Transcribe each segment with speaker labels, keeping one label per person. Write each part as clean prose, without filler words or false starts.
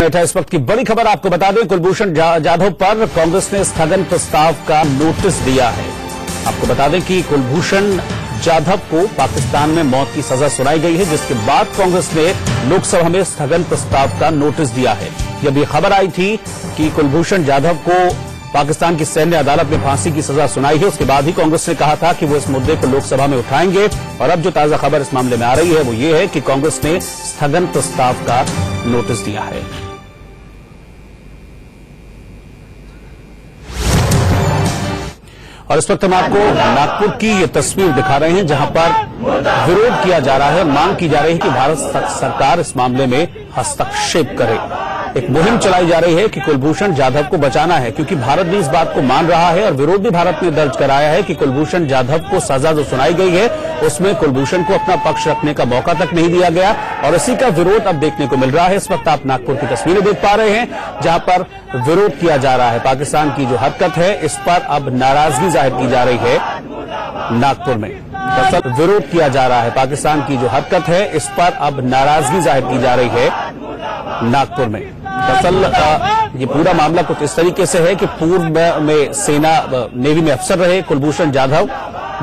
Speaker 1: इस वक्त की बड़ी खबर आपको बता दें, कुलभूषण जाधव पर कांग्रेस ने स्थगन प्रस्ताव का नोटिस दिया है। आपको बता दें कि कुलभूषण जाधव को पाकिस्तान में मौत की सजा सुनाई गई है, जिसके बाद कांग्रेस ने लोकसभा में स्थगन प्रस्ताव का नोटिस दिया है। जब ये खबर आई थी कि कुलभूषण जाधव को पाकिस्तान की सैन्य अदालत में फांसी की सजा सुनाई है, उसके बाद ही कांग्रेस ने कहा था कि वो इस मुद्दे को लोकसभा में उठाएंगे। और अब जो ताजा खबर इस मामले में आ रही है वो ये है कि कांग्रेस ने स्थगन प्रस्ताव का नोटिस दिया है। और इस वक्त हम आपको नागपुर की ये तस्वीर दिखा रहे हैं, जहां पर विरोध किया जा रहा है, मांग की जा रही है कि भारत सरकार इस मामले में हस्तक्षेप करे। एक मुहिम चलाई जा रही है कि कुलभूषण जाधव को बचाना है, क्योंकि भारत भी इस बात को मान रहा है और विरोध भी भारत ने दर्ज कराया है कि कुलभूषण जाधव को सजा जो सुनाई गई है उसमें कुलभूषण को अपना पक्ष रखने का मौका तक नहीं दिया गया। और इसी का विरोध अब देखने को मिल रहा है। इस वक्त आप नागपुर की तस्वीरें देख पा रहे हैं, जहां पर विरोध किया जा रहा है। पाकिस्तान की जो हरकत है इस पर अब नाराजगी जाहिर की जा रही है नागपुर में। दरअसल विरोध किया जा रहा है, पाकिस्तान की जो हरकत है इस पर अब नाराजगी जाहिर की जा रही है नागपुर में। दरअसल ये पूरा मामला कुछ इस तरीके से है कि पूर्व में सेना नेवी में अफसर रहे कुलभूषण जाधव,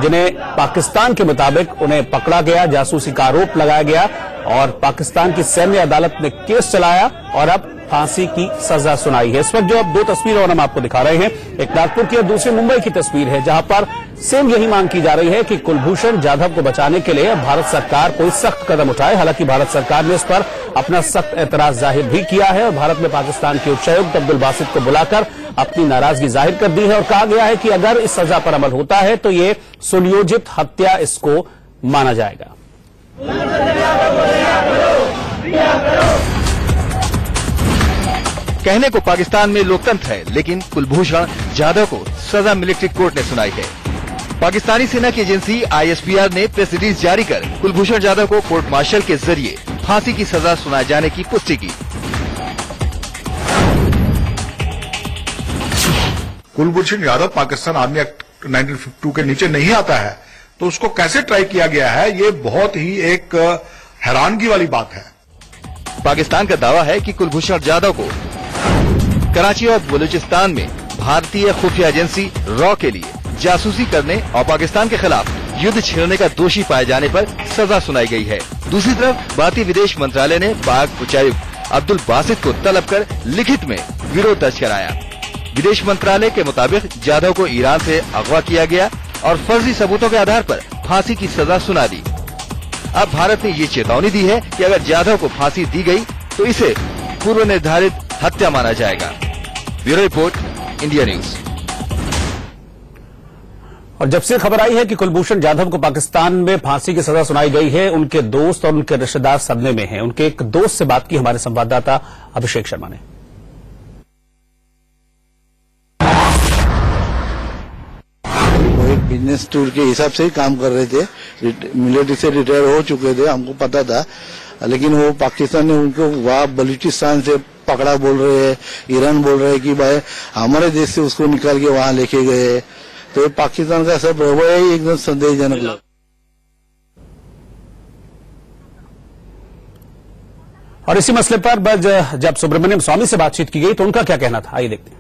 Speaker 1: जिन्हें पाकिस्तान के मुताबिक उन्हें पकड़ा गया, जासूसी का आरोप लगाया गया और पाकिस्तान की सैन्य अदालत ने केस चलाया और अब फांसी की सजा सुनाई है। इस वक्त जो अब दो तस्वीरें और हम आपको दिखा रहे हैं, एक नागपुर की और दूसरी मुंबई की तस्वीर है, जहां पर सेम यही मांग की जा रही है कि कुलभूषण जाधव को बचाने के लिए भारत सरकार कोई सख्त कदम उठाए। हालांकि भारत सरकार ने इस पर अपना सख्त एतराज जाहिर भी किया है और भारत में पाकिस्तान के उच्चायुक्त अब्दुल बासित को बुलाकर अपनी नाराजगी जाहिर कर दी है और कहा गया है कि अगर इस सजा पर अमल होता है तो ये सुनियोजित हत्या इसको माना जाएगा।
Speaker 2: कहने को पाकिस्तान में लोकतंत्र है, लेकिन कुलभूषण जाधव को सजा मिलिट्री कोर्ट ने सुनाई है। पाकिस्तानी सेना की एजेंसी ISPR ने प्रेस रिलीज जारी कर कुलभूषण जाधव को कोर्ट मार्शल के जरिए फांसी की सजा सुनाए जाने की पुष्टि की।
Speaker 3: कुलभूषण जाधव पाकिस्तान आर्मी एक्ट 1952 के नीचे नहीं आता है, तो उसको कैसे ट्राई किया गया है, ये बहुत ही एक हैरानगी वाली बात है।
Speaker 2: पाकिस्तान का दावा है कि कुलभूषण जाधव को कराची और बलूचिस्तान में भारतीय खुफिया एजेंसी रॉ के लिए जासूसी करने और पाकिस्तान के खिलाफ युद्ध छेड़ने का दोषी पाए जाने पर सजा सुनाई गई है। दूसरी तरफ भारतीय विदेश मंत्रालय ने पाक उच्चायुक्त अब्दुल बासित को तलब कर लिखित में विरोध दर्ज कराया। विदेश मंत्रालय के मुताबिक जाधव को ईरान से अगवा किया गया और फर्जी सबूतों के आधार पर फांसी की सजा सुना दी। अब भारत ने ये चेतावनी दी है कि अगर जाधव को फांसी दी गई तो इसे पूर्व निर्धारित हत्या माना जाएगा। Bureau report, India news.
Speaker 1: और जब से खबर आई है कि कुलभूषण जाधव को पाकिस्तान में फांसी की सजा सुनाई गई है, उनके दोस्त और उनके रिश्तेदार सदमे में हैं। उनके एक दोस्त से बात की हमारे संवाददाता अभिषेक शर्मा ने।
Speaker 4: वो एक बिजनेस टूर के हिसाब से ही काम कर रहे थे, मिलिट्री से रिटायर हो चुके थे, हमको पता था। लेकिन वो पाकिस्तान ने उनको वहाँ बलूचिस्तान से पकड़ा बोल रहे हैं, ईरान बोल रहे हैं कि भाई हमारे देश से उसको निकाल के वहाँ लेके गए। तो पाकिस्तान का सब रवैया ही एकदम संदेहजनक लगा।
Speaker 1: और इसी मसले पर जब सुब्रमण्यम स्वामी से बातचीत की गई तो उनका क्या कहना था, आइए देखते हैं।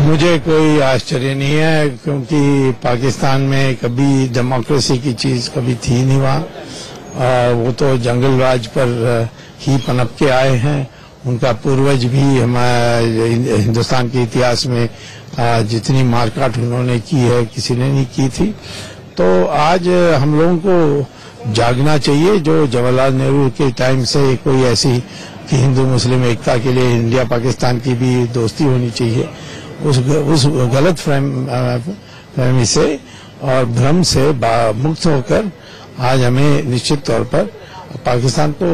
Speaker 5: मुझे कोई आश्चर्य नहीं है, क्योंकि पाकिस्तान में कभी डेमोक्रेसी की चीज कभी थी नहीं वहाँ। वो तो जंगल राज पर ही पनप के आए हैं। उनका पूर्वज भी हमारे हिंदुस्तान के इतिहास में जितनी मारकाट उन्होंने की है किसी ने नहीं की थी। तो आज हम लोगों को जागना चाहिए। जो जवाहरलाल नेहरू के टाइम से कोई ऐसी कि हिंदू मुस्लिम एकता के लिए इंडिया पाकिस्तान की भी दोस्ती होनी चाहिए, उस गलत फहमी से और भ्रम से मुक्त होकर आज हमें निश्चित तौर पर पाकिस्तान को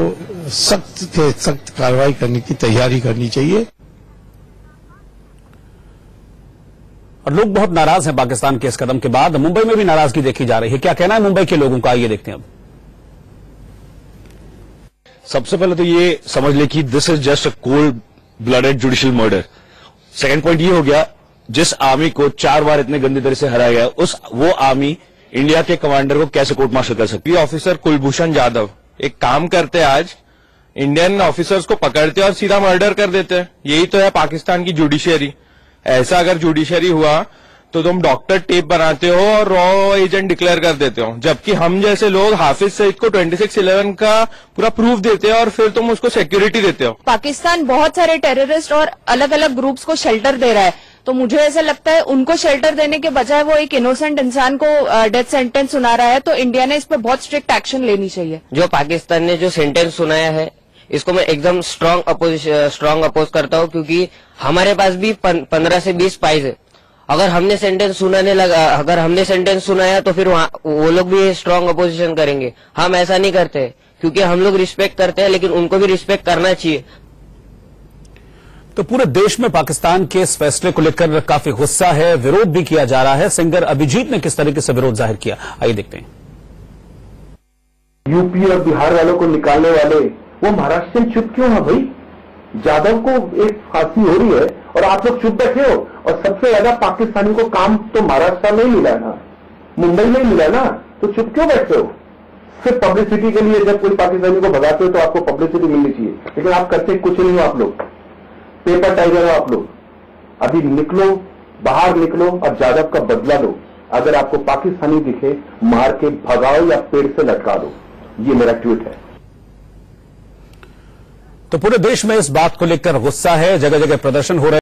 Speaker 5: सख्त से सख्त कार्रवाई करने की तैयारी करनी चाहिए।
Speaker 1: और लोग बहुत नाराज हैं पाकिस्तान के इस कदम के बाद। मुंबई में भी नाराजगी देखी जा रही है। क्या कहना है मुंबई के लोगों का, आइए देखते हैं। अब
Speaker 6: सबसे पहले तो ये समझ ले कि this is just a cold blooded judicial murder. Second point ये हो गया, जिस आर्मी को 4 बार इतने गंदी तरह से हराया गया, वो आर्मी इंडिया के कमांडर को कैसे कोर्ट मार्शल कर सकती है।
Speaker 7: ऑफिसर कुलभूषण जाधव एक काम करते हैं, आज इंडियन ऑफिसर्स को पकड़ते और सीधा मर्डर कर देते हैं। यही तो है पाकिस्तान की जुडिशियरी। ऐसा अगर जुडिशियरी हुआ तो तुम डॉक्टर टेप बनाते हो और रॉ एजेंट डिक्लेयर कर देते हो, जबकि हम जैसे लोग हाफिज सईद को 26/11 का पूरा प्रूफ देते हैं और फिर तुम उसको सिक्योरिटी देते हो।
Speaker 8: पाकिस्तान बहुत सारे टेररिस्ट और अलग अलग ग्रुप्स को शेल्टर दे रहा है, तो मुझे ऐसा लगता है उनको शेल्टर देने के बजाय वो एक इनोसेंट इंसान को डेथ सेंटेंस सुना रहा है, तो इंडिया ने इस पर बहुत स्ट्रिक्ट एक्शन लेनी चाहिए।
Speaker 9: जो पाकिस्तान ने जो सेंटेंस सुनाया है इसको मैं एकदम स्ट्रांग अपोज करता हूँ, क्योंकि हमारे पास भी 15 से 20 स्पाइज है। अगर हमने सेंटेंस सुनाया तो फिर वो लोग भी स्ट्रांग अपोजिशन करेंगे। हम ऐसा नहीं करते क्योंकि हम लोग रिस्पेक्ट करते हैं, लेकिन उनको भी रिस्पेक्ट करना चाहिए।
Speaker 1: तो पूरे देश में पाकिस्तान के इस फैसले को लेकर काफी गुस्सा है, विरोध भी किया जा रहा है। सिंगर अभिजीत ने किस तरीके से विरोध जाहिर किया, आइए देखते हैं।
Speaker 10: यूपी और बिहार वालों को निकालने वाले वो महाराष्ट्र चुप क्यों है भाई? जाधव को एक फांसी हो रही है और आप लोग चुप बैठे हो। और सबसे ज्यादा पाकिस्तानी को काम तो महाराष्ट्र में ही मिला ना, मुंबई में ही मिला ना, तो चुप क्यों बैठे हो? सिर्फ पब्लिसिटी के लिए जब कोई पाकिस्तानी को भगाते हो तो आपको पब्लिसिटी मिलनी चाहिए, लेकिन आप करते कुछ नहीं हो। आप लोग पेपर टाइगर हो। आप लोग अभी निकलो, बाहर निकलो और जाधव का बदला लो। अगर आपको पाकिस्तानी दिखे मार के भगाओ या पेड़ से लटका दो। ये मेरा ट्वीट है।
Speaker 1: तो पूरे देश में इस बात को लेकर गुस्सा है, जगह जगह प्रदर्शन हो रहे हैं।